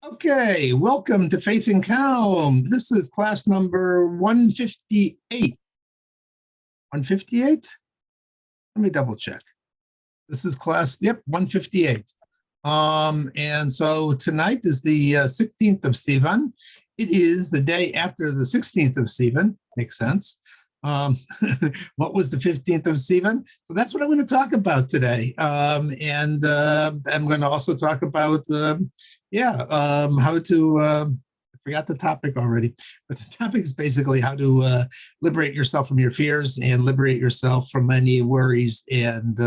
Okay, welcome to Faith and Calm. This is class number 158. 158? Let me double check. This is class, 158. And so tonight is the 16th of Sivan. It is the day after the 16th of Sivan. Makes sense. Um, what was the 15th of Sivan? So that's what I'm going to talk about today. And I'm going to also talk about, how to, I forgot the topic already, but the topic is basically how to liberate yourself from your fears and liberate yourself from any worries and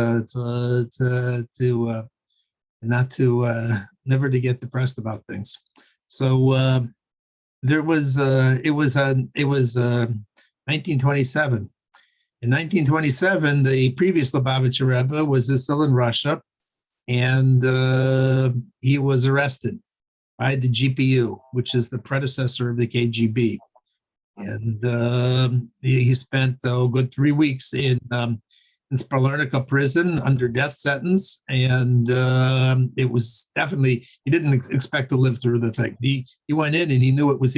not to never to get depressed about things. So there was it was 1927. In 1927, the previous Lubavitcher Rebbe was still in Russia, and he was arrested by the GPU, which is the predecessor of the KGB. And he spent a good 3 weeks in Sparlernica prison under death sentence, and it was definitely, he didn't expect to live through the thing. He went in and he knew it was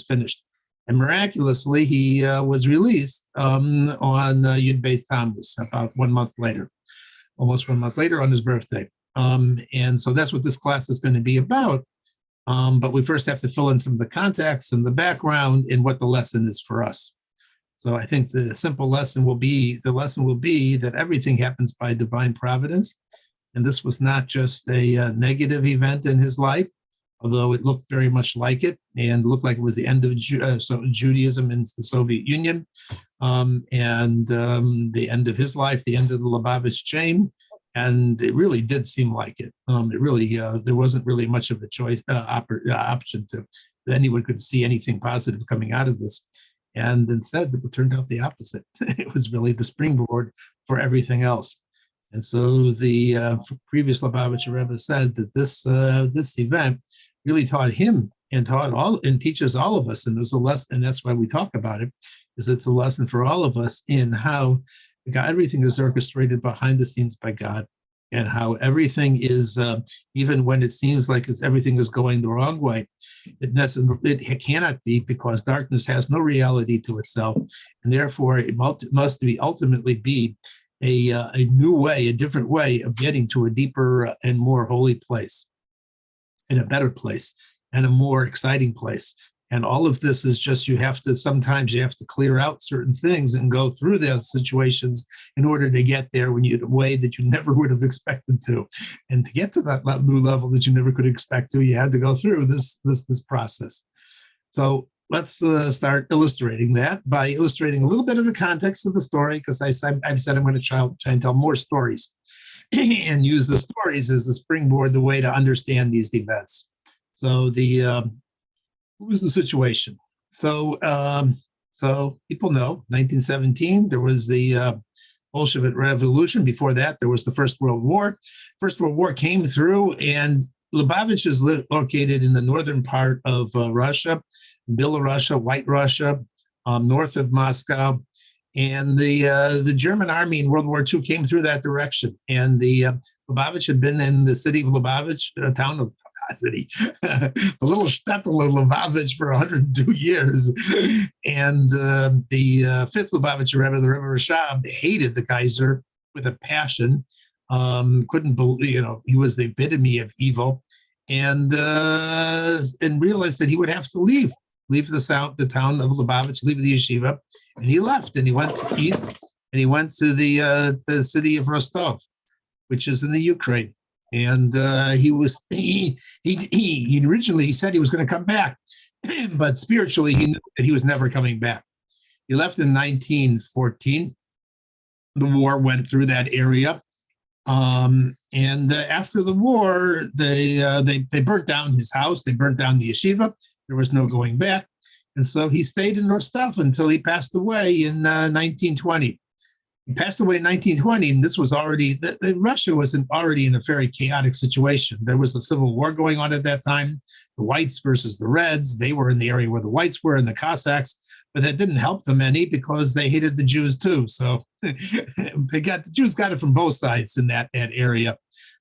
finished, and miraculously he was released on Yud Beis Tammuz about 1 month later, almost 1 month later on his birthday. And so that's what this class is going to be about. But we first have to fill in some of the context and the background and what the lesson is for us. So I think the lesson will be that everything happens by divine providence. And this was not just a negative event in his life, although it looked very much like it and looked like it was the end of Judaism in the Soviet Union, and the end of his life, the end of the Lubavitch chain. And it really did seem like it. There wasn't really much of a choice option that anyone could see anything positive coming out of this. And instead, it turned out the opposite. It was really the springboard for everything else. And so the previous Lubavitcher Rebbe said that this event really taught him and teaches all of us, and there's a lesson, and that's why we talk about it, is it's a lesson for all of us in how everything is orchestrated behind the scenes by God, and how everything is, even when it seems like everything is going the wrong way, it cannot be, because darkness has no reality to itself, and therefore it must ultimately be a new way, a different way of getting to a deeper and more holy place, and a better place, and a more exciting place. And all of this is just, sometimes you have to clear out certain things and go through those situations in order to get there in a way that you never would have expected to. And to get to that new level that you never could expect to, you had to go through this process. So let's start illustrating that by illustrating a little bit of the context of the story, because I've said I'm going to try and tell more stories and use the stories as the springboard, the way to understand these events. So what was the situation? So people know 1917, there was the Bolshevik Revolution. Before that, there was the First World War. First World War came through, and Lubavitch is located in the northern part of Russia, Belarusia, White Russia, north of Moscow. And the German army in World War II came through that direction. And the Lubavitch had been in the city of Lubavitch, a town of the little shtetl of Lubavitch, for 102 years. And the fifth Lubavitcher Rebbe, the Rebbe Rashab, hated the Kaiser with a passion. Couldn't believe, he was the epitome of evil, and realized that he would have to leave the town of Lubavitch, leave the yeshiva, and he left, and he went east, and he went to the city of Rostov, which is in the Ukraine. And he originally said he was going to come back, but spiritually he knew that he was never coming back. He left in 1914. The war went through that area, and after the war, they burnt down his house. They burnt down the yeshiva. There was no going back, and so he stayed in Rostov until he passed away in 1920. He passed away in 1920, and this was already, Russia was already in a very chaotic situation. There was a civil war going on at that time, the whites versus the reds. They were in the area where the whites were, and the Cossacks, but that didn't help them any, because they hated the Jews too. So the Jews got it from both sides in that area.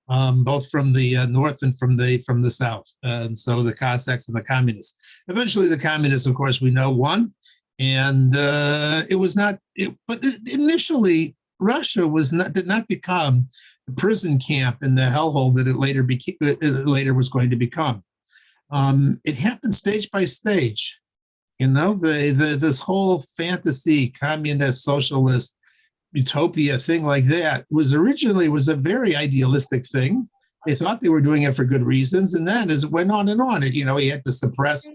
both from the north and from the south. And so the Cossacks and the communists. Eventually, the communists, of course, we know, won, and it was not. But initially, Russia did not become the prison camp in the hellhole that it later was going to become. It happened stage by stage. This whole fantasy, communist, socialist, utopia thing like that was a very idealistic thing. They thought they were doing it for good reasons, and then as it went on and on, he had to suppress,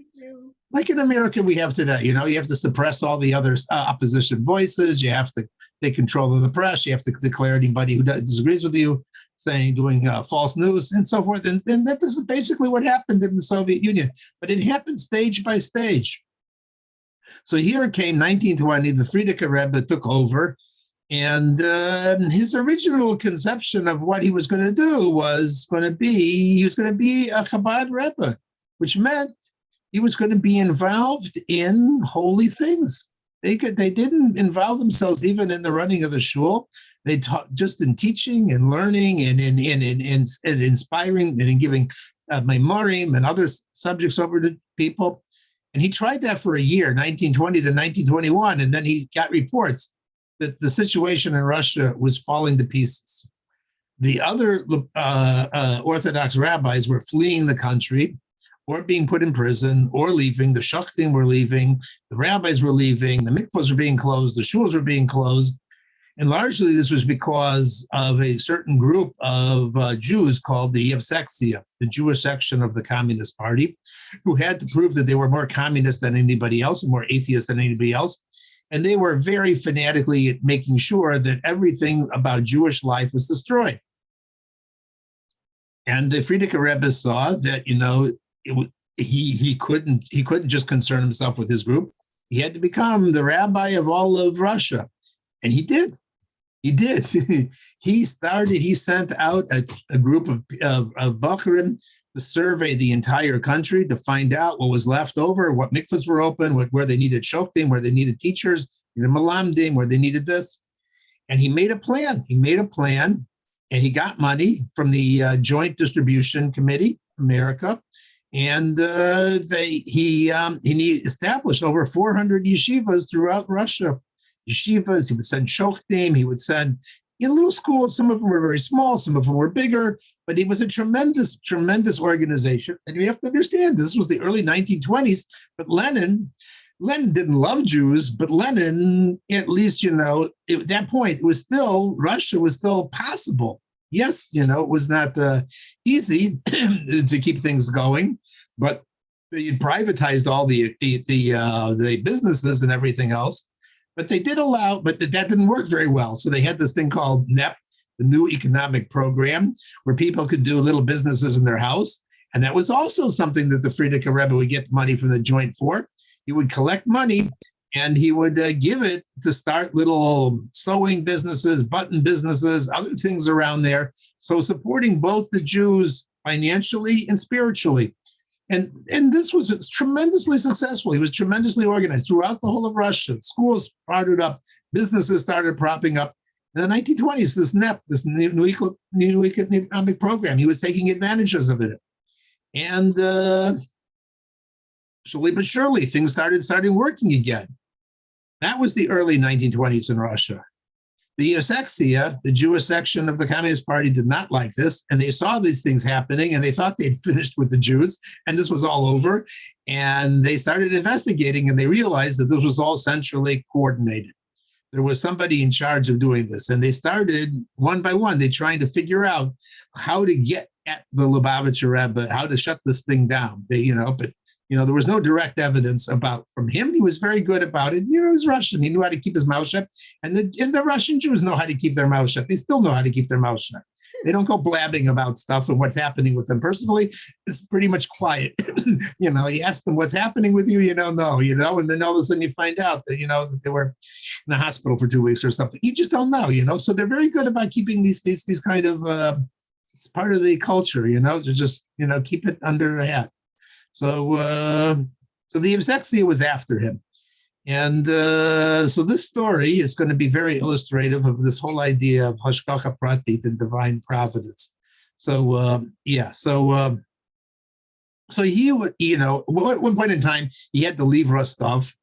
like in America we have today. You have to suppress all the other opposition voices. You have to take control of the press. You have to declare anybody who disagrees with you doing false news and so forth. And that is basically what happened in the Soviet Union. But it happened stage by stage. So here came 1920. The Frierdiker Rebbe took over. And his original conception of what he was going to do was going to be a Chabad Rebbe, which meant he was going to be involved in holy things. They didn't involve themselves even in the running of the shul. They taught just in teaching and learning and in inspiring and in giving memorim and other subjects over to people. And he tried that for a year, 1920 to 1921, and then he got reports that the situation in Russia was falling to pieces. The other Orthodox rabbis were fleeing the country or being put in prison or leaving. The shachtim were leaving. The rabbis were leaving. The mikvahs were being closed. The shuls were being closed. And largely this was because of a certain group of Jews called the Yevsektia, the Jewish section of the Communist Party, who had to prove that they were more communist than anybody else and more atheist than anybody else. And they were very fanatically making sure that everything about Jewish life was destroyed. And the Frierdiker Rebbe saw that, he couldn't just concern himself with his group. He had to become the rabbi of all of Russia. And he did. He sent out a group of Bachurim to survey the entire country to find out what was left over, what mikvahs were open, where they needed shoftim, where they needed teachers, malamdim, where they needed this. And he made a plan. And he got money from the Joint Distribution Committee, America, and he established over 400 yeshivas throughout Russia. Yeshivas, he would send shoftim, he would send little schools. Some of them were very small, some of them were bigger, but it was a tremendous, tremendous organization. And you have to understand, this was the early 1920s, but Lenin didn't love Jews, but Lenin, at least, at that point, Russia was still possible. Yes, it was not easy to keep things going, but he privatized all the businesses and everything else. But they did allow, but that didn't work very well. So they had this thing called NEP, the New Economic Program, where people could do little businesses in their house. And that was also something that the Frierdiker Rebbe would get money from the joint for. He would collect money and he would give it to start little sewing businesses, button businesses, other things around there. So supporting both the Jews financially and spiritually. And this was tremendously successful. He was tremendously organized throughout the whole of Russia. Schools started up, businesses started propping up. In the 1920s, this NEP, this new economic program, he was taking advantages of it. And slowly but surely, things started working again. That was the early 1920s in Russia. The Yevsektia, the Jewish section of the Communist Party, did not like this, and they saw these things happening, and they thought they'd finished with the Jews, and this was all over. And they started investigating, and they realized that this was all centrally coordinated. There was somebody in charge of doing this, and they started one by one. They trying to figure out how to get at the Lubavitcher Rebbe, how to shut this thing down. But there was no direct evidence from him. He was very good about it. He was Russian. He knew how to keep his mouth shut. And the Russian Jews know how to keep their mouth shut. They still know how to keep their mouth shut. They don't go blabbing about stuff and what's happening with them personally. It's pretty much quiet. You ask them what's happening with you, no, and then all of a sudden you find out that, that they were in the hospital for 2 weeks or something. You just don't know, So they're very good about keeping these kind of, it's part of the culture, to just, keep it under the hat. So the Yevsektia was after him. And so this story is going to be very illustrative of this whole idea of Hashgacha Pratit and divine providence. So yeah, so he would, at one point in time, he had to leave Rostov,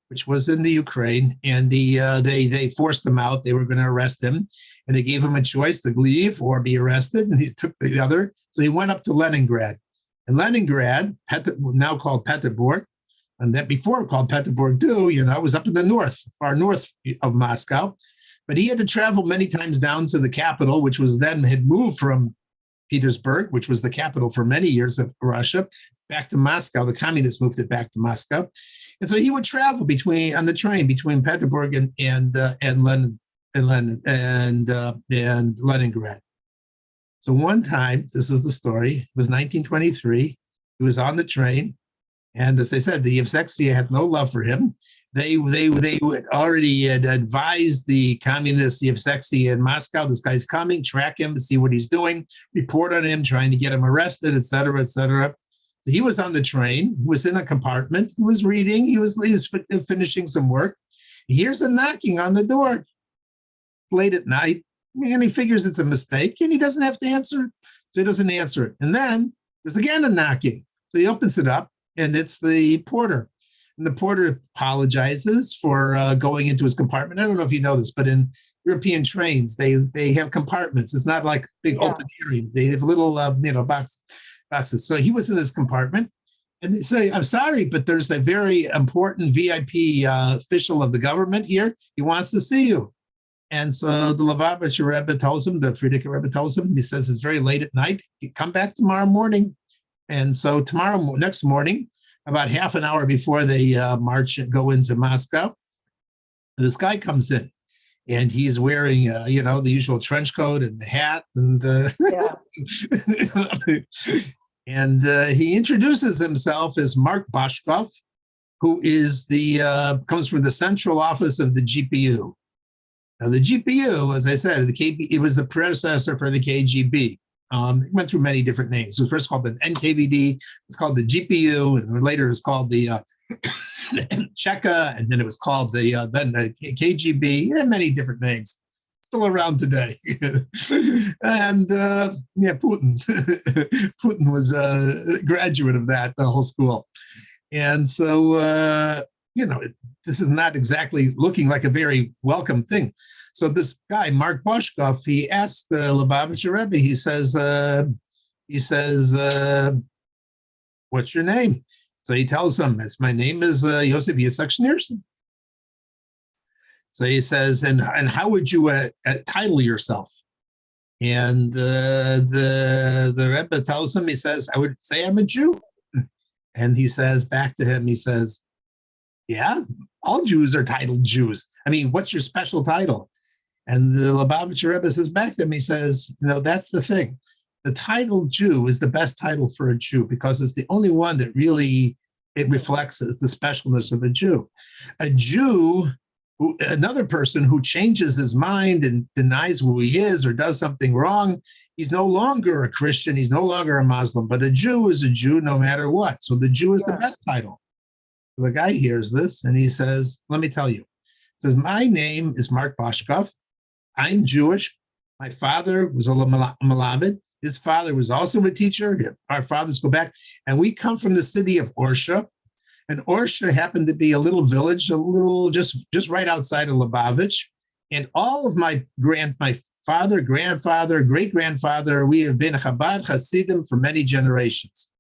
which was in the Ukraine, and they forced him out. They were going to arrest him, and they gave him a choice to leave or be arrested, and he took the other. So he went up to Leningrad, and Leningrad, now called Petersburg, and that before called Petersburg too. It was up in the north, far north of Moscow, but he had to travel many times down to the capital, which was then had moved from Petersburg, which was the capital for many years of Russia, back to Moscow. The communists moved it back to Moscow, and so he would travel on the train between Petersburg and Leningrad. So one time, this is the story. It was 1923. He was on the train, and as I said, the Yevsektia had no love for him. They would already had advised the communist Yevsektia in Moscow, this guy's coming, track him to see what he's doing, report on him, trying to get him arrested, et cetera, et cetera. So he was on the train, he was in a compartment, he was reading, he was finishing some work. He hears a knocking on the door late at night, and he figures it's a mistake, and he doesn't have to answer it, so he doesn't answer it. And then there's again a knocking. So he opens it up, and it's the porter. And the porter apologizes for going into his compartment. I don't know if you know this, but in European trains, they have compartments. It's not like big open area. They have little, boxes. So he was in this compartment, and they say, "I'm sorry, but there's a very important VIP official of the government here. He wants to see you." And so the Lubavitcher Rebbe tells him, the Frierdiker Rebbe tells him, he says, "It's very late at night. Come back tomorrow morning." And so next morning, about half an hour before they march and go into Moscow, this guy comes in, and he's wearing, the usual trench coat and the hat, and and he introduces himself as Mark Boshkov, who is comes from the central office of the GPU. Now, the GPU, as I said, it was the predecessor for the KGB. It went through many different names. It was first called the NKVD, it's called the GPU, and then later it was called the Cheka, and then it was called the KGB. It had many different names. Still around today. And Putin. Putin was a graduate of that whole school. And so, this is not exactly looking like a very welcome thing. So this guy, Mark Boshkov, he asked the Lubavitcher Rebbe, he says, "What's your name?" So he tells him, "My name is Yosef Yitzhak Schneerson." So he says, and how would you title yourself? And the Rebbe tells him, he says, "I would say I'm a Jew." And he says back to him, he says, "Yeah, all Jews are titled Jews. I mean, what's your special title?" And the Lubavitcher Rebbe says back to him, he says, "That's the thing. The title Jew is the best title for a Jew because it's the only one that really, it reflects the specialness of a Jew. A Jew, another person who changes his mind and denies who he is or does something wrong, he's no longer a Christian, he's no longer a Muslim, but a Jew is a Jew no matter what. So the Jew is the best title." So the guy hears this and he says, "Let me tell you." He says, "My name is Mark Boshkov. I'm Jewish. My father was a Malabed. His father was also a teacher. Our fathers go back. And we come from the city of Orsha. And Orsha happened to be a little village, just right outside of Lubavitch. And all of my father, grandfather, great-grandfather, we have been Chabad Hasidim for many generations.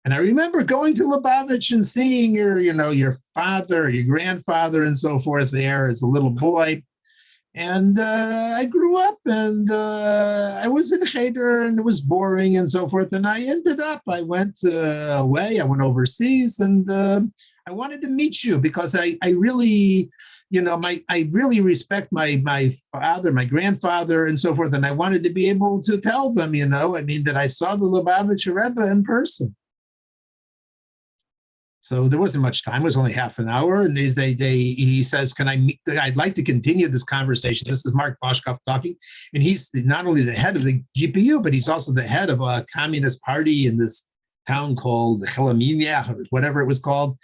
And I remember going to Lubavitch and seeing your father, your grandfather, and so forth there as a little boy. And I grew up, and I was in Cheder, and it was boring and so forth. And I went away, I went overseas, and I wanted to meet you because I really, I really respect my father, my grandfather, and so forth. And I wanted to be able to tell them, that I saw the Lubavitcher Rebbe in person. So there wasn't much time. It was only half an hour. And he says, I'd like to continue this conversation. This is Mark Boshkov talking. And he's not only the head of the GPU, but he's also the head of a communist party in this town called Chelaminia, or whatever it was called.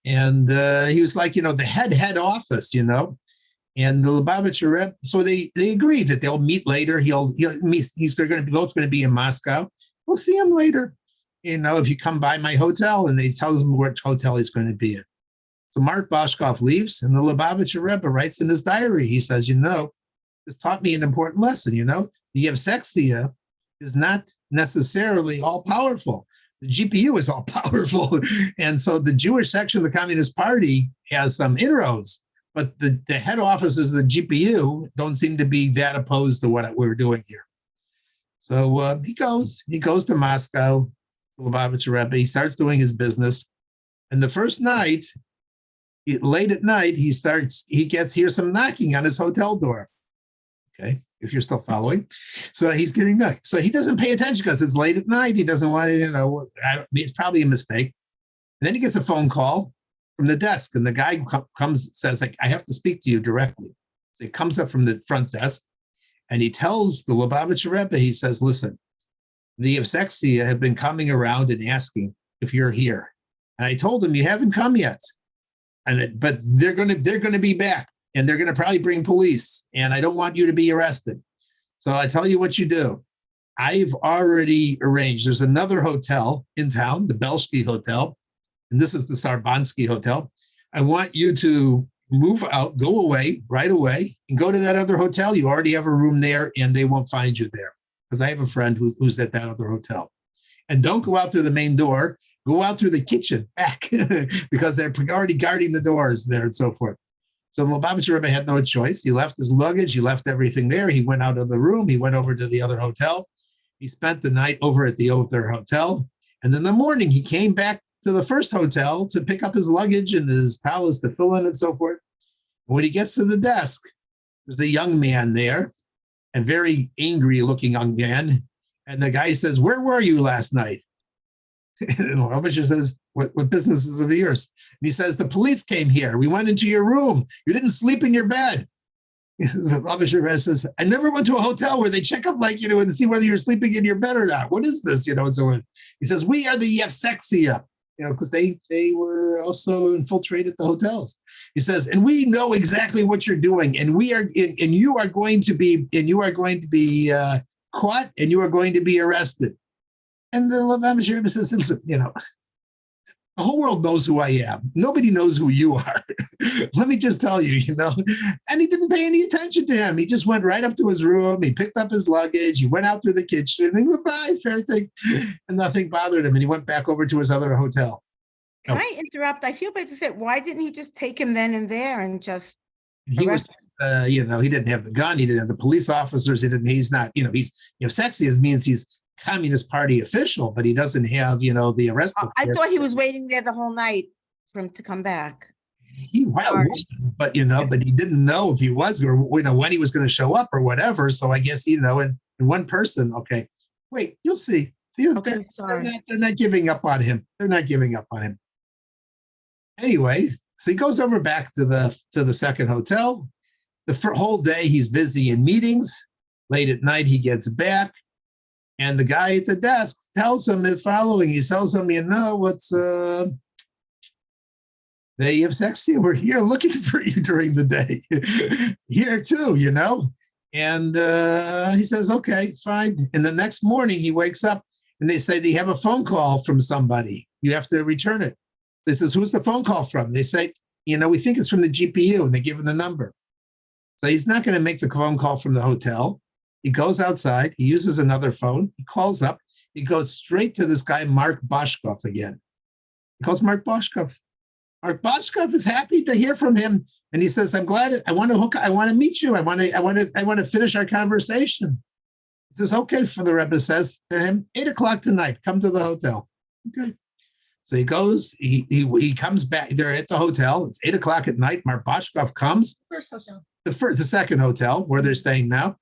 And he was like, the head office, And the Lubavitcher Rebbe, so they agree that they'll meet later. He's going to be both going to be in Moscow. We'll see him later. If you come by my hotel, and they tells him what hotel he's going to be in. So Mark Boshkov leaves, and the Lubavitcher Rebbe writes in his diary. He says, this taught me an important lesson. The Yevsexia is not necessarily all powerful. The GPU is all powerful. And so the Jewish section of the Communist Party has some inroads, but the head offices of the GPU don't seem to be that opposed to what we're doing here. So he goes to Moscow, Lubavitcher Rebbe. He starts doing his business. And the first night, late at night, he hears some knocking on his hotel door. Okay, if you're still following. So he's getting knocked. So he doesn't pay attention because it's late at night. He doesn't want to, it's probably a mistake. And then he gets a phone call from the desk, and the guy says, I have to speak to you directly. So he comes up from the front desk, and he tells the Lubavitcher Rebbe, he says, listen, the Yevsexia have been coming around and asking if you're here. And I told them, you haven't come yet. But they're going to be back. And they're going to probably bring police, and I don't want you to be arrested. So I tell you what you do. I've already arranged. There's another hotel in town, the Belsky Hotel, and this is the Sarbansky Hotel. I want you to move out, go away right away, and go to that other hotel. You already have a room there, and they won't find you there, because I have a friend who's at that other hotel. And don't go out through the main door. Go out through the kitchen back, because they're already guarding the doors there and so forth. So the Lubavitcher Rebbe had no choice. He left his luggage. He left everything there. He went out of the room. He went over to the other hotel. He spent the night over at the other hotel. And in the morning, he came back to the first hotel to pick up his luggage and his towels to fill in and so forth. When he gets to the desk, there's a young man there, a very angry looking young man. And the guy says, where were you last night? And Lubavitcher says, what business is of yours? And he says, the police came here. We went into your room. You didn't sleep in your bed. Lubavitcher says, I never went to a hotel where they check up and see whether you're sleeping in your bed or not. What is this? And so on. He says, we are the Yevsexia, because they were also infiltrated the hotels. He says, and we know exactly what you're doing. And you are going to be caught, and you are going to be arrested. And the Lubavitcher Rebbe says, the whole world knows who I am. Nobody knows who you are. Let me just tell you, And he didn't pay any attention to him. He just went right up to his room. He picked up his luggage. He went out through the kitchen. And goodbye, fair thing. And nothing bothered him. And he went back over to his other hotel. Can I interrupt? I feel bad to say, why didn't he just take him then and there and just arrest him? He didn't have the gun. He didn't have the police officers. He's not, Yevsexia means he's Communist Party official, but he doesn't have, the arrest. I thought he was waiting there the whole night for him to come back. He was, but he didn't know if he was or when he was going to show up or whatever. So I guess and one person. Okay, wait, you'll see. They're not giving up on him. They're not giving up on him. Anyway, so he goes over back to the second hotel. The whole day he's busy in meetings. Late at night he gets back. And the guy at the desk tells him the following. He tells him, what's the Yevsexia were here looking for you during the day. Here too, And he says, okay, fine. And the next morning he wakes up and they say they have a phone call from somebody. You have to return it. He says, who's the phone call from? They say, we think it's from the GPU, and they give him the number. So he's not going to make the phone call from the hotel. He goes outside. He uses another phone. He calls up. He goes straight to this guy, Mark Boshkov again. He calls Mark Boshkov. Mark Boshkov is happy to hear from him. And he says, I'm glad. I want to meet you. I want to finish our conversation. He says, okay, the Rebbe says to him, 8:00 tonight, come to the hotel. Okay. So he goes, he comes back. They're at the hotel. It's 8:00 at night. Mark Boshkov comes. First hotel. The second hotel where they're staying now.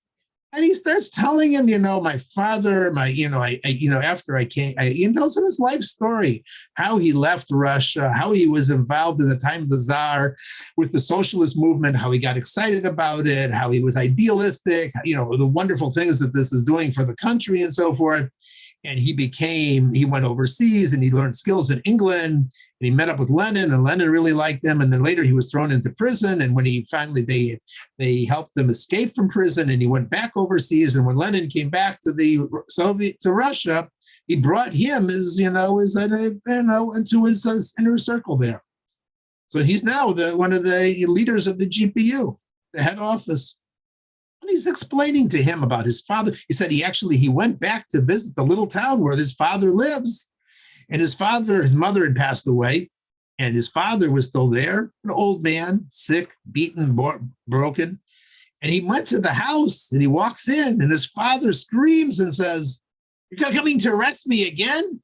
And he starts telling him, my father, after I came, he tells him his life story, how he left Russia, how he was involved in the time of the Tsar with the socialist movement, how he got excited about it, how he was idealistic, the wonderful things that this is doing for the country and so forth. And he went overseas and he learned skills in England, and he met up with Lenin, and Lenin really liked him. And then later he was thrown into prison. And when he finally, they helped him escape from prison, and he went back overseas. And when Lenin came back to Russia, he brought him into his inner circle there. So he's now one of the leaders of the GPU, the head office. And he's explaining to him about his father. He said he went back to visit the little town where his father lives. And his mother had passed away, and his father was still there, an old man, sick, beaten, broken. And he went to the house and he walks in, and his father screams and says, "You're coming to arrest me again?" And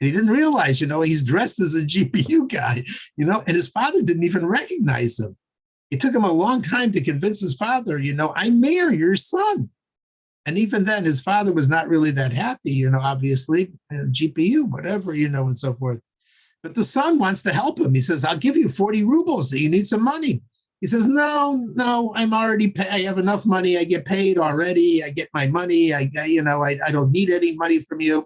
he didn't realize, he's dressed as a GPU guy, and his father didn't even recognize him. It took him a long time to convince his father, "I'm Mayor, your son." And even then, his father was not really that happy, obviously, GPU, whatever, and so forth. But the son wants to help him. He says, "I'll give you 40 rubles. You need some money." He says, no, I'm already I have enough money. I get paid already. I get my money. I don't need any money from you.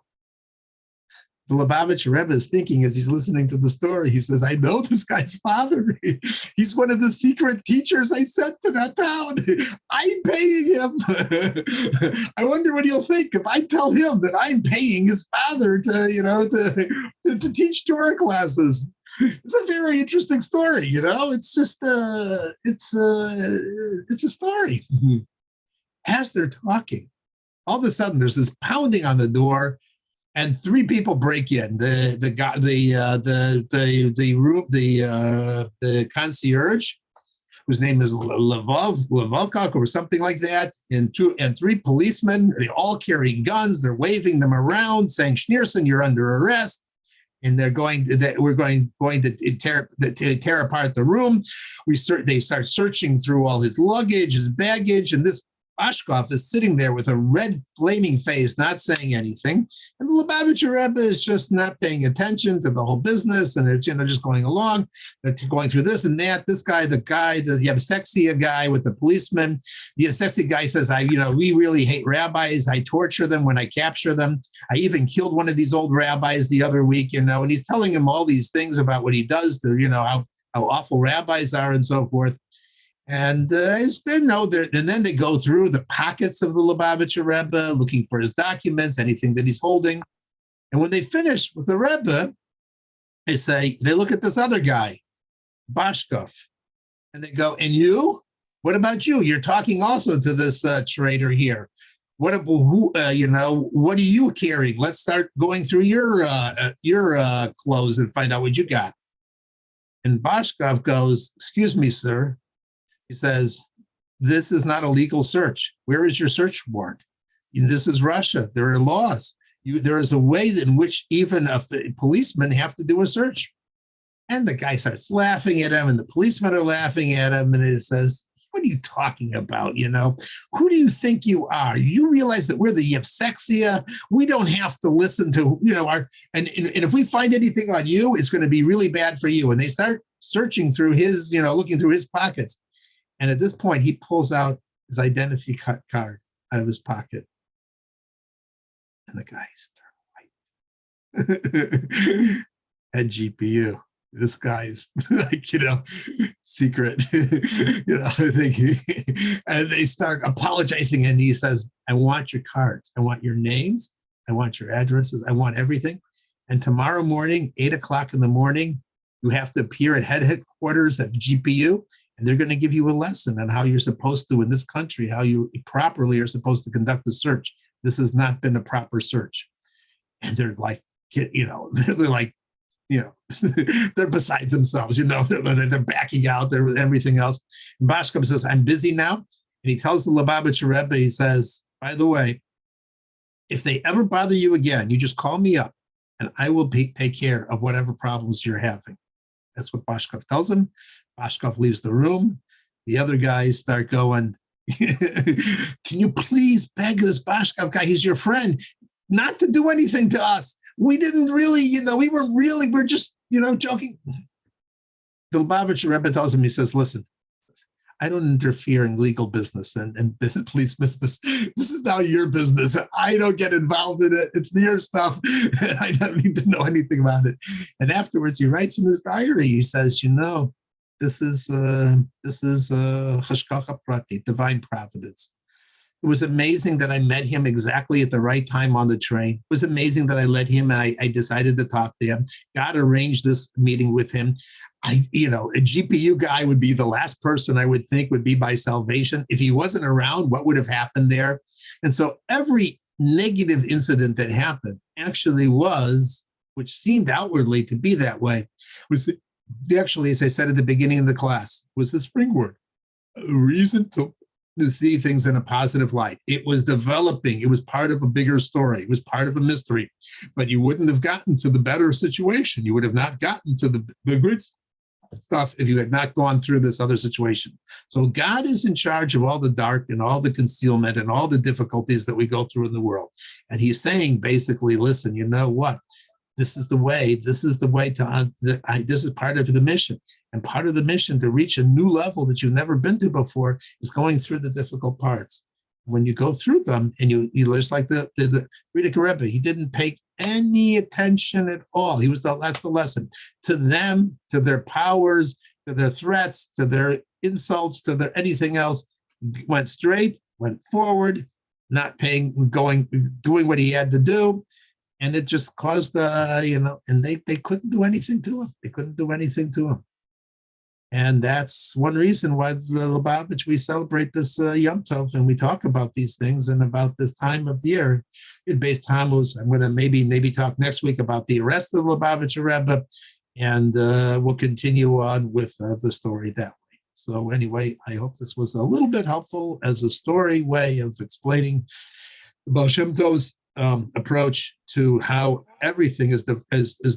The Lubavitcher Rebbe is thinking as he's listening to the story, he says, "I know this guy's father. He's one of the secret teachers I sent to that town. I'm paying him." I wonder what he'll think if I tell him that I'm paying his father to teach Torah classes. It's a very interesting story, It's just it's a story. As they're talking, all of a sudden there's this pounding on the door. And 3 people break in. The concierge, whose name is Levokok or something like that, and 3 policemen. They all carrying guns. They're waving them around, saying, "Schneerson, you're under arrest." And we're going to tear apart the room. They start searching through all his luggage, his baggage, and this Bashkov is sitting there with a red flaming face, not saying anything. And the Lubavitcher Rebbe is just not paying attention to the whole business. And it's, just going along, going through this and that. This guy, the Yevsexia guy with the policeman, the Yevsexia guy says, we really hate rabbis. I torture them when I capture them. I even killed one of these old rabbis the other week, and he's telling him all these things about what he does to, how awful rabbis are and so forth. And and then they go through the pockets of the Lubavitcher Rebbe, looking for his documents, anything that he's holding. And when they finish with the Rebbe, they look at this other guy, Bashkov, and they go, "And you? What about you? You're talking also to this traitor here. What are you carrying? Let's start going through your clothes and find out what you got." And Bashkov goes, "Excuse me, sir." He says, "This is not a legal search. Where is your search warrant? This is Russia. There are laws. There is a way in which even policemen have to do a search." And the guy starts laughing at him, and the policemen are laughing at him, and he says, "What are you talking about? Who do you think you are? You realize that we're the Yevsexia? We don't have to listen to, and if we find anything on you, it's going to be really bad for you." And they start searching through his, looking through his pockets. And at this point, he pulls out his identity card out of his pocket. And the guy's white. At GPU. This guy's like, secret, and they start apologizing. And he says, "I want your cards. I want your names. I want your addresses. I want everything. And tomorrow morning, 8:00 in the morning, you have to appear at headquarters at GPU. And they're going to give you a lesson on how you're supposed to, in this country, how you properly are supposed to conduct a search. This has not been a proper search." And they're like, they're like, they're beside themselves, they're backing out, they're everything else. And Bashkov says, "I'm busy now." And he tells the Lubavitcher Rebbe, he says, "By the way, if they ever bother you again, you just call me up and I will take care of whatever problems you're having." That's what Bashkov tells him. Bashkov leaves the room. The other guys start going, "Can you please beg this Bashkov guy, he's your friend, not to do anything to us? We didn't really, we're just, joking." The Lubavitcher Rebbe tells him, he says, "Listen, I don't interfere in legal business and police business. This is now your business. I don't get involved in it. It's your stuff. I don't need to know anything about it. And afterwards, he writes in his diary. He says, this is Hashgacha Prati, divine providence. It was amazing that I met him exactly at the right time on the train. It was amazing that I let him and I decided to talk to him. God arranged this meeting with him. A GPU guy would be the last person I would think would be my salvation. If he wasn't around, what would have happened there? And so every negative incident that happened actually was, which seemed outwardly to be that way, was actually, as I said at the beginning of the class, was the springboard, a reason to see things in a positive light. It was developing. It was part of a bigger story. It was part of a mystery, but you wouldn't have gotten to the better situation. You would have not gotten to the good stuff if you had not gone through this other situation. So God is in charge of all the dark and all the concealment and all the difficulties that we go through in the world. And he's saying basically, listen, you know what? This is the way. This is the way this is part of the mission. And part of the mission to reach a new level that you've never been to before is going through the difficult parts. When you go through them and you just like the Frierdiker Rebbe, he didn't pay any attention at all. That's the lesson. To them, to their powers, to their threats, to their insults, to their anything else, went straight, went forward, not doing what he had to do. And it just caused, and they couldn't do anything to him. They couldn't do anything to him. And that's one reason why the Lubavitch, we celebrate this Yom Tov, and we talk about these things and about this time of the year. Based Tammuz, I'm going to maybe talk next week about the rest of the Lubavitch Rebbe, and we'll continue on with the story that way. So anyway, I hope this was a little bit helpful as a story way of explaining Baal Shem Tov's approach to how everything is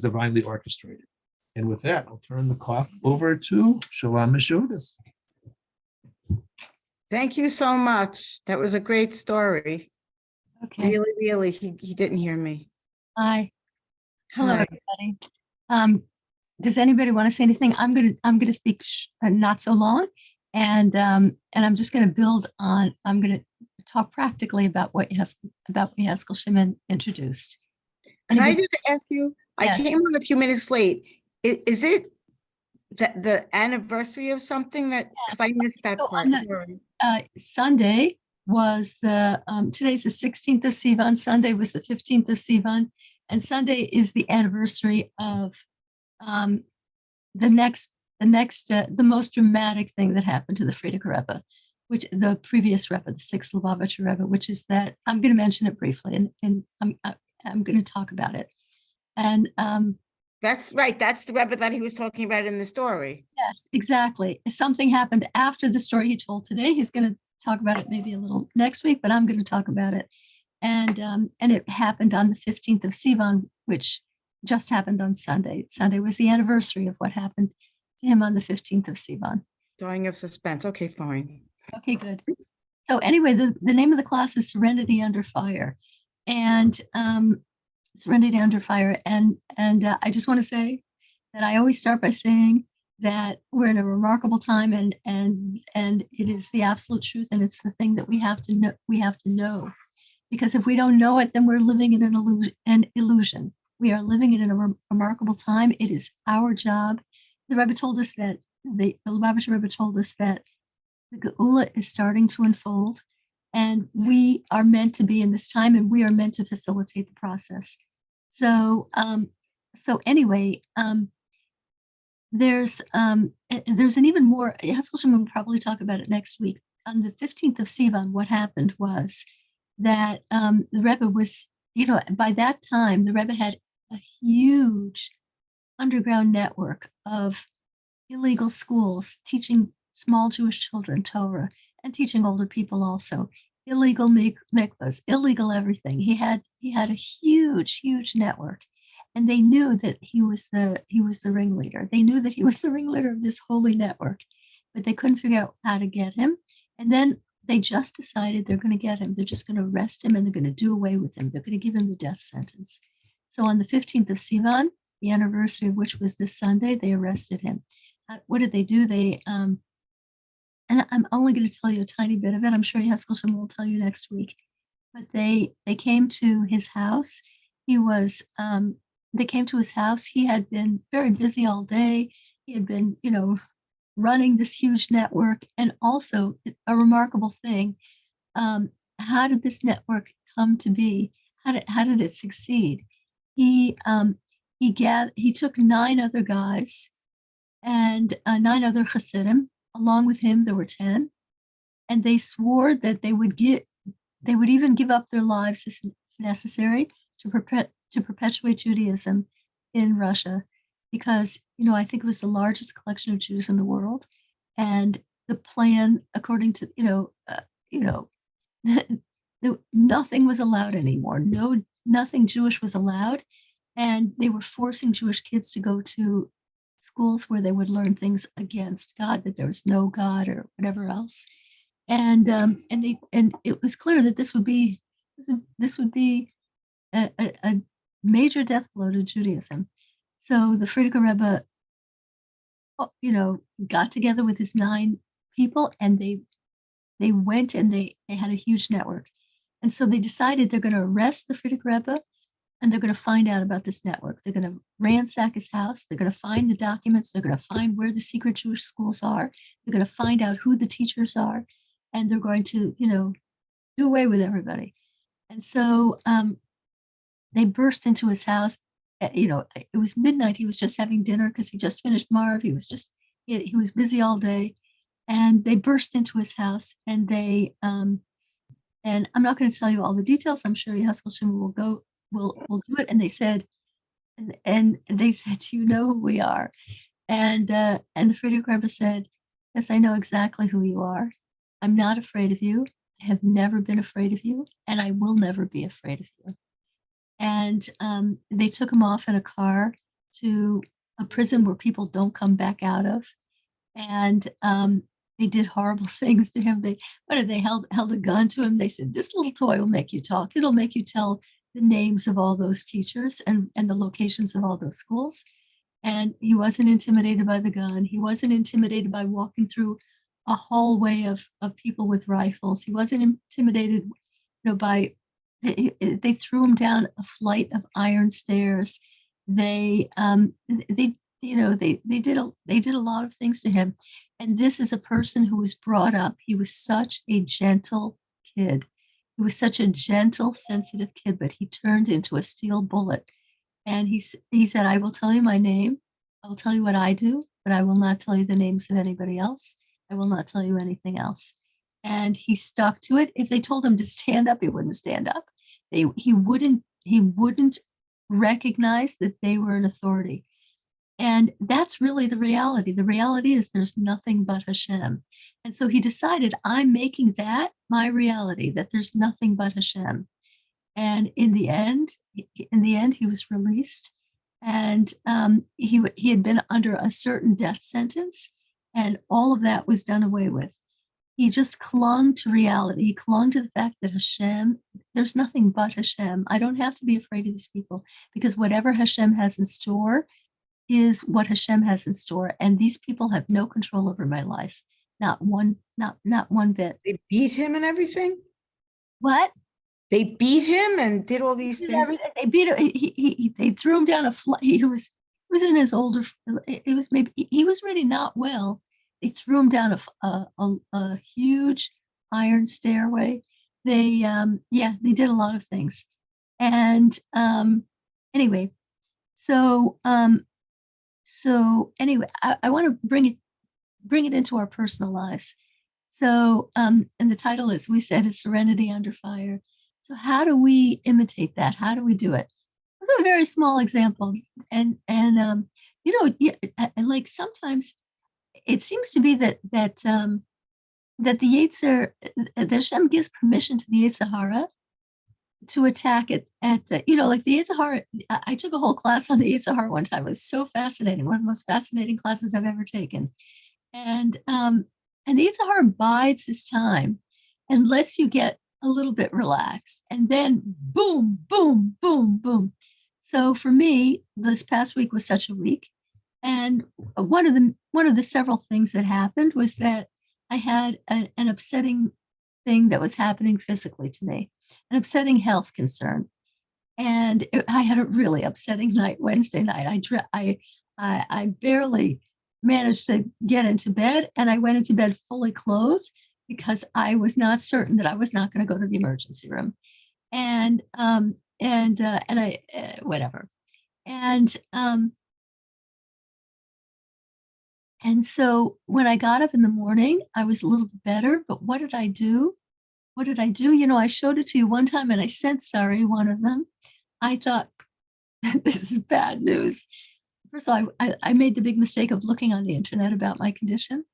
divinely orchestrated. And with that, I'll turn the clock over to Shalom Mishudas. Thank you so much. That was a great story. Okay. Really, he didn't hear me. Hi. Hello, Hi. everybody. Does anybody want to say anything? I'm gonna speak not so long, and I'm just gonna build on. I'm gonna talk practically about what Yeskel Shimon introduced. Can I just ask you? Yes. I came on a few minutes late. Is it the anniversary of something that? Because I missed that So part. Sorry. Sunday was today's the 16th of Sivan. Sunday was the 15th of Sivan, and Sunday is the anniversary of the most dramatic thing that happened to the Frierdiker Rebbe, which the previous Rebbe, the sixth Lubavitcher Rebbe, which is that I'm going to mention it briefly, and I'm going to talk about it. And That's right. That's the Rebbe that he was talking about in the story. yes, exactly. Something happened after the story he told today. He's going to talk about it maybe a little next week, but I'm going to talk about it. And it happened on the 15th of Sivan, which just happened on Sunday. Sunday was the anniversary of what happened to him on the 15th of Sivan. Dying of suspense. Okay, fine. Okay, good. So anyway, the name of the class is Serenity Under Fire. And Serenity Under Fire. And I just want to say that I always start by saying that we're in a remarkable time, and it is the absolute truth, and it's the thing that we have to know. We have to know, because if we don't know it, then we're living in an illusion. We are living in a remarkable time. It is our job. The Rebbe told us that the Lubavitcher Rebbe told us that the Geula is starting to unfold, and we are meant to be in this time, and we are meant to facilitate the process. So anyway, there's an even more. Yeskel Shimon will probably talk about it next week. On the 15th of Sivan, what happened was that the Rebbe was, by that time, the Rebbe had a huge underground network of illegal schools teaching small Jewish children Torah and teaching older people also. Illegal mikvahs, illegal everything. He had a huge network, and they knew that he was the ringleader. They knew that he was the ringleader of this holy network, but they couldn't figure out how to get him. And then they just decided they're going to get him. They're just going to arrest him, and they're going to do away with him. They're going to give him the death sentence. So on the 15th of Sivan, the anniversary of which was this Sunday, they arrested him. What did they do? They and I'm only going to tell you a tiny bit of it. I'm sure Heskelsham will tell you next week. But they came to his house. They came to his house. He had been very busy all day. He had been, running this huge network. And also a remarkable thing, how did this network come to be? How did it succeed? He took 9 other guys and 9 other Hasidim. Along with him, there were 10, and they swore that they would even give up their lives if necessary to perpetuate Judaism in Russia, because I think it was the largest collection of Jews in the world, and the plan, according to nothing was allowed anymore. Nothing Jewish was allowed, and they were forcing Jewish kids to go to schools where they would learn things against God, that there was no God or whatever else. And it was clear that this would be a major death blow to Judaism. So the Frierdiker Rebbe, got together with his 9 people, and they went and they had a huge network. And so they decided they're going to arrest the Frierdiker Rebbe, and they're going to find out about this network. They're going to ransack his house. They're going to find the documents. They're going to find where the secret Jewish schools are. They're going to find out who the teachers are, and they're going to, do away with everybody. And so they burst into his house. It was midnight. He was just having dinner because he just finished Marv. He was busy all day, and they burst into his house, and and I'm not going to tell you all the details. I'm sure Heskelshim will do it. And they said, you know who we are. And the Frierdiker Rebbe said, yes, I know exactly who you are. I'm not afraid of you. I have never been afraid of you, and I will never be afraid of you. And they took him off in a car to a prison where people don't come back out of. And they did horrible things to him. They held a gun to him. They said, this little toy will make you talk. It'll make you tell the names of all those teachers and the locations of all those schools. And he wasn't intimidated by the gun. He wasn't intimidated by walking through a hallway of people with rifles. He wasn't intimidated, by, they threw him down a flight of iron stairs. They did a lot of things to him. And this is a person who was brought up. He was such a gentle kid. He was such a gentle, sensitive kid, but he turned into a steel bullet. And he said, I will tell you my name. I will tell you what I do, but I will not tell you the names of anybody else. I will not tell you anything else. And he stuck to it. If they told him to stand up, he wouldn't stand up. He wouldn't recognize that they were an authority. And that's really the reality. The reality is there's nothing but Hashem. And so he decided, I'm making that my reality, that there's nothing but Hashem. And in the end, he was released. And he had been under a certain death sentence, and all of that was done away with. He just clung to reality. He clung to the fact that Hashem, there's nothing but Hashem. I don't have to be afraid of these people, because whatever Hashem has in store is what Hashem has in store. And these people have no control over my life. Not one bit. They beat him and everything? What? They beat him and did all these things? They beat him. They threw him down a flight. He was in his older, he was really not well. They threw him down a huge iron stairway. They did a lot of things. And anyway, so anyway, I want to bring it into our personal lives. So, and the title, as we said, is Serenity Under Fire. So how do we imitate that? How do we do it? It's a very small example. And like sometimes it seems to be that the Yetzer, that Hashem gives permission to the Yetzer Hara to attack it like the Yetzer Hara. I took a whole class on the Yetzer Hara one time. It was so fascinating. One of the most fascinating classes I've ever taken. And the Yetzer Hara bides his time and lets you get a little bit relaxed. And then boom, boom, boom, boom. So for me, this past week was such a week. And one of the several things that happened was that, I was in a I had an upsetting thing that was happening physically to me, an upsetting health concern. And I had a really upsetting night Wednesday night. I barely managed to get into bed, and I went into bed fully clothed because I was not certain that I was not going to go to the emergency room. And I whatever. And so when I got up in the morning, I was a little bit better. But what did I do? What did I do? You know, I showed it to you one time and I said sorry, one of them. I thought, this is bad news. First of all, I made the big mistake of looking on the internet about my condition,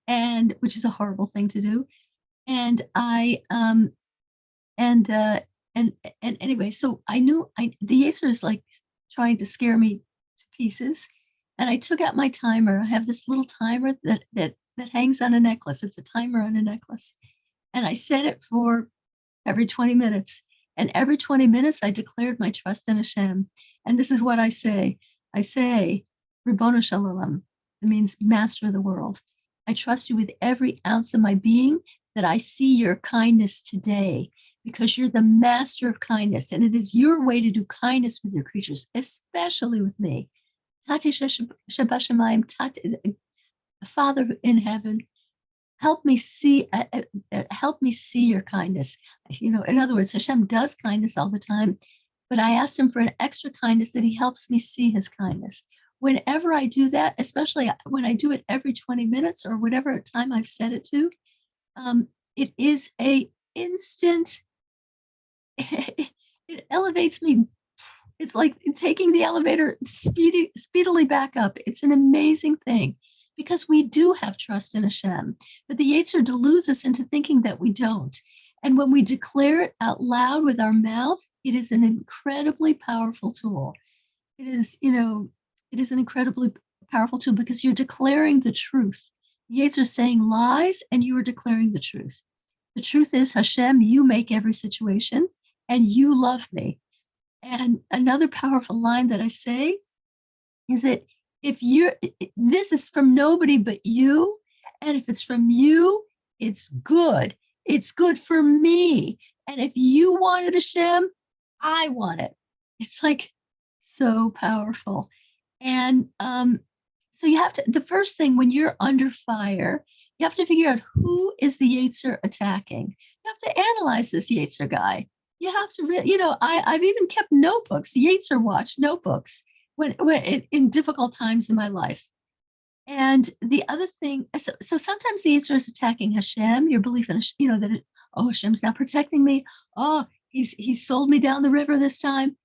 and which is a horrible thing to do. And and anyway, so I knew the Acer is like trying to scare me to pieces. And I took out my timer. I have this little timer that hangs on a necklace. It's a timer on a necklace. And I set it for every 20 minutes. And every 20 minutes, I declared my trust in Hashem. And this is what I say. I say, Ribono Shel Olam. It means master of the world. I trust you with every ounce of my being, that I see your kindness today, because you're the master of kindness. And it is your way to do kindness with your creatures, especially with me. Tati Shabashamayim, Tati, Father in heaven, help me see your kindness. You know, in other words, Hashem does kindness all the time, but I asked him for an extra kindness that he helps me see his kindness. Whenever I do that, especially when I do it every 20 minutes or whatever time I've set it to, it is a instant, it elevates me. It's like taking the elevator speedily back up. It's an amazing thing, because we do have trust in Hashem, but the Yetzer deludes us into thinking that we don't. And when we declare it out loud with our mouth, it is an incredibly powerful tool. It is, you know, it is an incredibly powerful tool, because you're declaring the truth. The Yetzer is saying lies, and you are declaring the truth. The truth is, Hashem, you make every situation, and you love me. And another powerful line that I say is that this is from nobody but you, and if it's from you, it's good. It's good for me. And if you want it, Hashem, I want it. It's like so powerful. And so you have to, the first thing when you're under fire, you have to figure out who is the Yetzer attacking. You have to analyze this Yetzer guy. You have to, you know, I've even kept notebooks, Yetzer watch notebooks, when in difficult times in my life. And the other thing, so sometimes the Yetzer is attacking Hashem, your belief in, you know, that Hashem's not protecting me. Oh, he sold me down the river this time.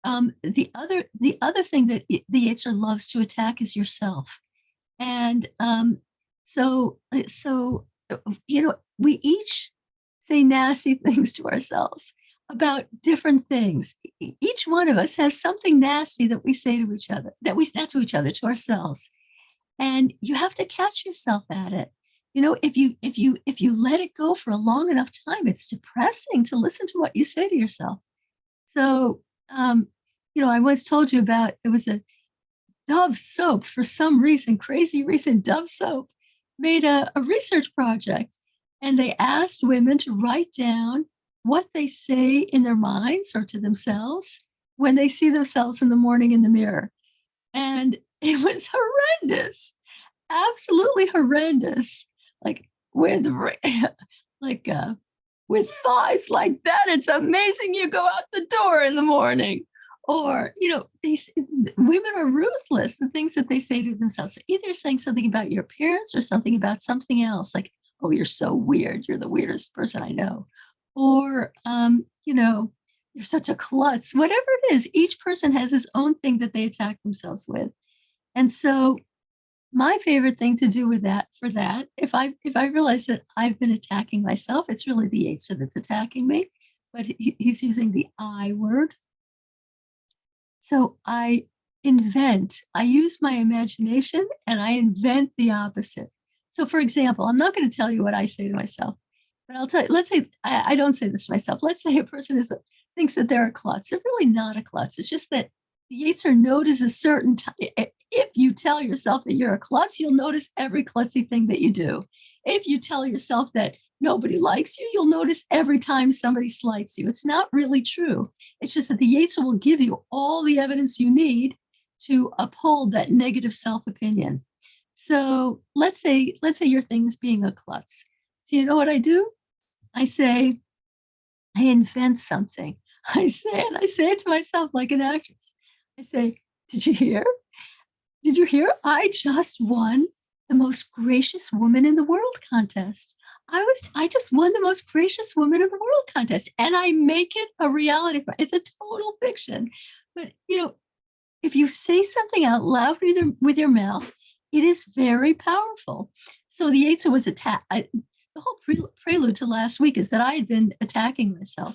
The other thing that the Yetzer loves to attack is yourself. And so you know, we each say nasty things to ourselves about different things. Each one of us has something nasty that we say to each other, not to each other, to ourselves. And you have to catch yourself at it. You know, if you let it go for a long enough time, it's depressing to listen to what you say to yourself. So, you know, I once told you about, it was a Dove soap, for some reason, crazy reason, Dove soap made a research project, and they asked women to write down what they say in their minds or to themselves when they see themselves in the morning in the mirror. And it was horrendous, absolutely horrendous. Like with thighs like that, it's amazing you go out the door in the morning. Or, you know, these women are ruthless, the things that they say to themselves, either saying something about your appearance or something about something else, like, oh, you're so weird, you're the weirdest person I know. Or, you know, you're such a klutz, whatever it is. Each person has his own thing that they attack themselves with. And so my favorite thing to do with that, if I realize that I've been attacking myself, it's really the Yetzer that's attacking me, but he's using the I word. So I use my imagination, and I invent the opposite. So for example, I'm not going to tell you what I say to myself, but I'll tell you, let's say, I don't say this to myself. Let's say a person thinks that they're a klutz. They're really not a klutz. It's just that The Yetzer notices certain if you tell yourself that you're a klutz, you'll notice every klutzy thing that you do. If you tell yourself that nobody likes you, you'll notice every time somebody slights you. It's not really true. It's just that the Yetzer will give you all the evidence you need to uphold that negative self-opinion. So let's say your thing is being a klutz. So you know what I do? I invent something. I say it to myself like an actress. I say, did you hear? Did you hear? I just won the most gracious woman in the world contest. I just won the most gracious woman in the world contest. And I make it a reality. It's a total fiction. But if you say something out loud with your mouth, it is very powerful. So the Yetzer was attacked. The whole prelude to last week is that I had been attacking myself.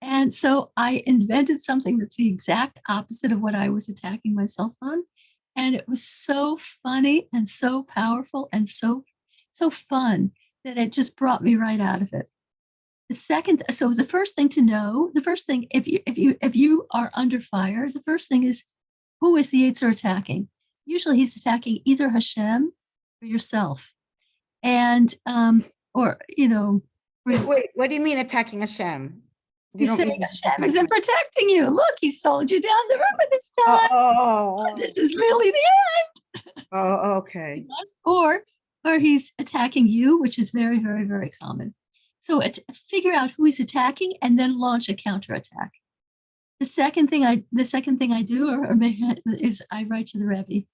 And so I invented something that's the exact opposite of what I was attacking myself on. And it was so funny and so powerful and so fun that it just brought me right out of it. The first thing to know, if you are under fire, the first thing is, who is the Yetzer attacking? Usually he's attacking either Hashem or yourself. And wait, what do you mean attacking Hashem? He's saying Hashem isn't protecting you. Look, he sold you down the river this time. This is really the end. Oh, okay. Or he's attacking you, which is very, very, very common. So figure out who he's attacking and then launch a counterattack. The second thing I do is I write to the Rebbe,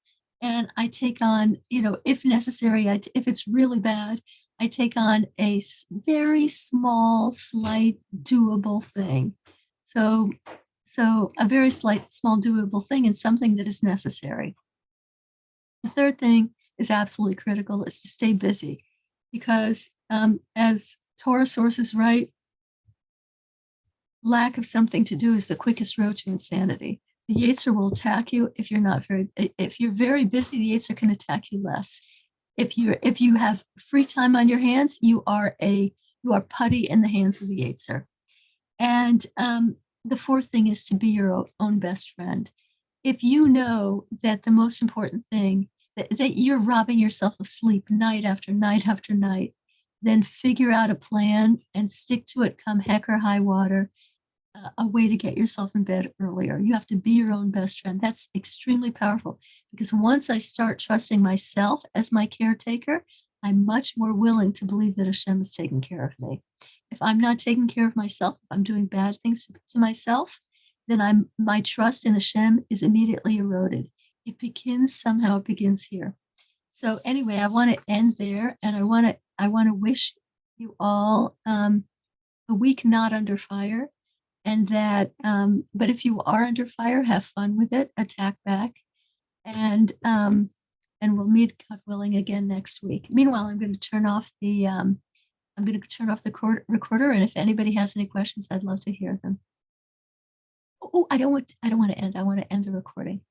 and I take on, if necessary, if it's really bad, I take on a very small, slight, doable thing. So a very slight, small, doable thing, and something that is necessary. The third thing is absolutely critical, is to stay busy, because as Torah sources write, lack of something to do is the quickest road to insanity. The Yetzer will attack you if you're very busy. The Yetzer can attack you less. If you have free time on your hands, you are putty in the hands of the Yetzer. And the fourth thing is to be your own best friend. If you know that the most important thing, that you're robbing yourself of sleep night after night after night, then figure out a plan and stick to it, come heck or high water, a way to get yourself in bed earlier. You have to be your own best friend. That's extremely powerful, because once I start trusting myself as my caretaker, I'm much more willing to believe that Hashem is taking care of me. If I'm not taking care of myself, if I'm doing bad things to myself, then my trust in Hashem is immediately eroded. It begins here. So anyway, I want to end there, and I want to wish you all a week not under fire. And that, but if you are under fire, have fun with it, attack back, and we'll meet, God willing, again next week. Meanwhile, I'm going to turn off the recorder, and if anybody has any questions, I'd love to hear them. Oh, I don't want to end. I want to end the recording.